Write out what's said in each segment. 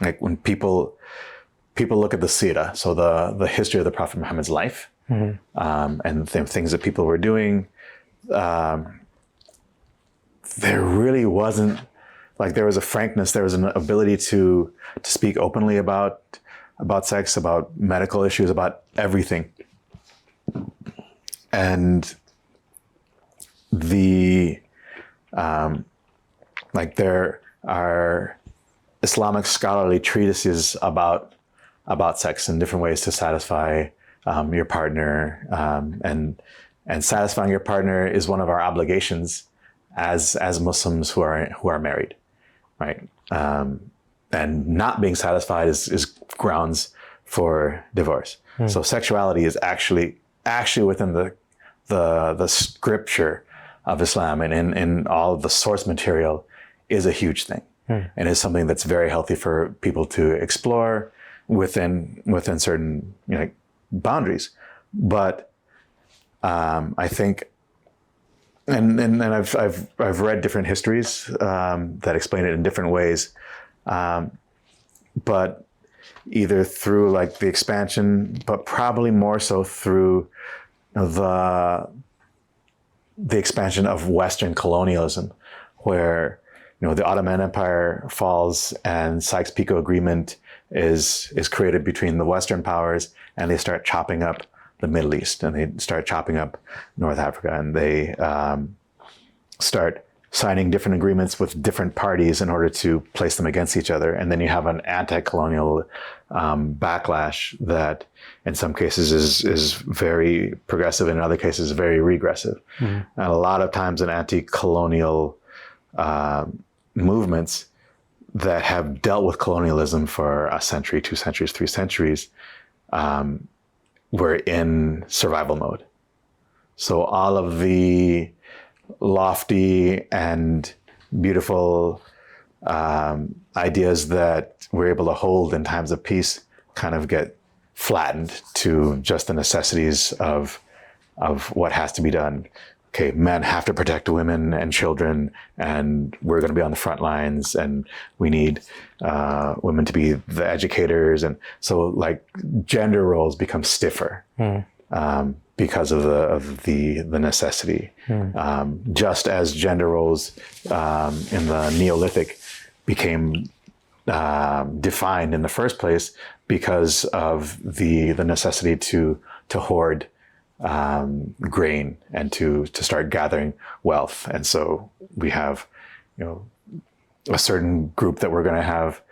like when people look at the Sirah, so the history of the Prophet Muhammad's life, and the things that people were doing, there really wasn't, like, there was a frankness, there was an ability to speak openly about sex, about medical issues, about everything. And like there are Islamic scholarly treatises about sex and different ways to satisfy your partner, and satisfying your partner is one of our obligations as Muslims who are married, right? And not being satisfied is grounds for divorce. So sexuality is actually within the scripture of Islam and in all of the source material is a huge thing, and is something that's very healthy for people to explore within certain boundaries. But I think, and I've read different histories that explain it in different ways, but either through like the expansion, but probably more so through the expansion of Western colonialism, where the Ottoman Empire falls and Sykes-Picot Agreement is created between the Western powers, and they start chopping up the Middle East, and they start chopping up North Africa, and they start signing different agreements with different parties in order to place them against each other. And then you have an anti-colonial backlash that in some cases is very progressive, and in other cases very regressive. And a lot of times in anti-colonial movements that have dealt with colonialism for a century, 2 centuries, 3 centuries, were in survival mode. So all of the lofty and beautiful ideas that we're able to hold in times of peace kind of get flattened to just the necessities of what has to be done. Okay, men have to protect women and children, and we're going to be on the front lines, and we need women to be the educators. And so like gender roles become stiffer because of the necessity. Just as gender roles in the Neolithic became defined in the first place because of the necessity to hoard grain and to start gathering wealth. And so we have, a certain group that we're going to have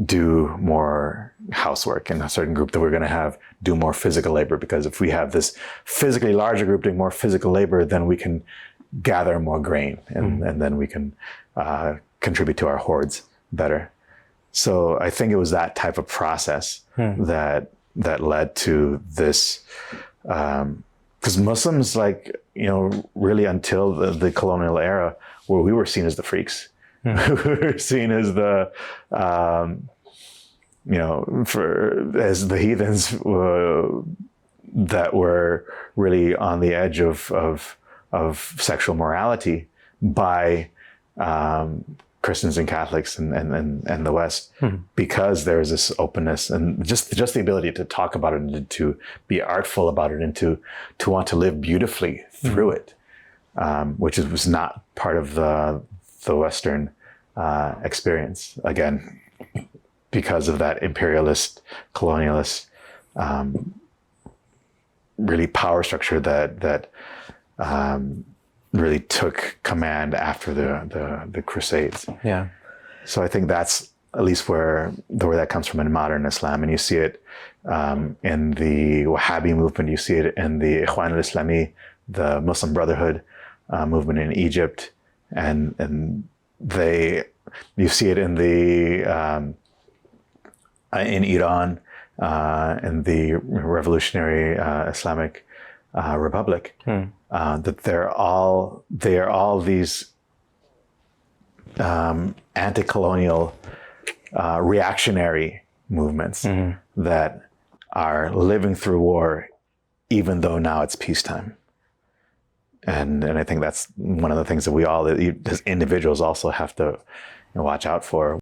do more housework, and a certain group that we're going to have do more physical labor, because if we have this physically larger group doing more physical labor, then we can gather more grain, and then we can contribute to our hoards better. So I think it was that type of process that led to this, because Muslims, really until the colonial era, where we were seen as the freaks, we were seen as the, as the heathens that were really on the edge of sexual morality by Christians and Catholics and the West, because there's this openness and just the ability to talk about it and to be artful about it and to want to live beautifully through it, which was not part of the Western experience. Again, because of that imperialist, colonialist, really power structure that really took command after the Crusades. Yeah. So I think that's at least where that comes from in modern Islam, and you see it in the Wahhabi movement. You see it in the Ikhwan al-Islami, the Muslim Brotherhood movement in Egypt, and you see it in Iran, in the Revolutionary Islamic Republic, that they are all these anti-colonial reactionary movements that are living through war, even though now it's peacetime. And I think that's one of the things that we all, as individuals, also have to watch out for.